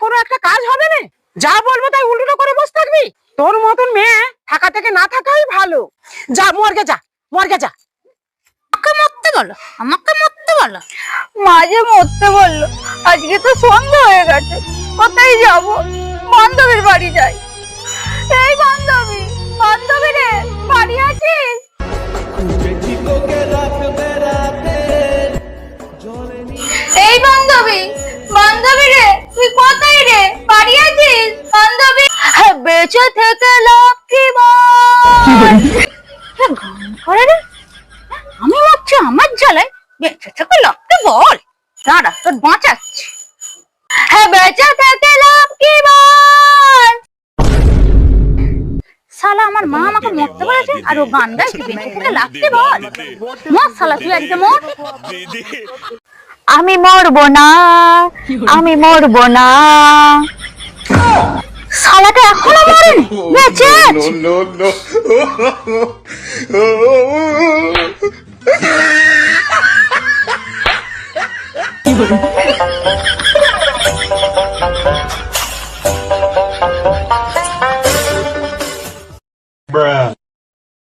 কোনো একটা কাজ হবে না? যা বলবো তাই উল্টো করে বসে থাকবি? তোর মতন মেয়ে থাকা থেকে না থাকাই ভালো। যা মর্গে যা, মর্গে যা। আমাকে মরতে বলো, আমাকে মরতে বলো। মাঝে মরতে বললো, আজকে তো সন্ধ্যা হয়ে গেছে, কোথায় যাব? বান্ধবীর বাড়ি যাই। এই বান্ধবী, বান্ধবী রে, বাড়ি আছিস? এই বান্ধবী, বান্ধবী রে, তুই কোথায় রে? বাড়ি আছিস বান্ধবী? বেঁচে থেকে লাভ কি বল? গান করে রে, আমি মরছি আমার জ্বালায়, বেঁচে থেকে লাগতে বল। দাঁড়া, তোর বাঁচাচ্ছি। হ্যাঁ, বেঁচে থেকে লাভ কি বল? শালা আমার মা আমাকে মরতে বলেছে আর ও গান গাইছে বেঁচে থেকে লাগতে বল। মর শালা, তুই আজকে মর। আমি মরবো না, আমি মরবো না। শালাটা এখনো মরেনি, বেঁচে আছে। No.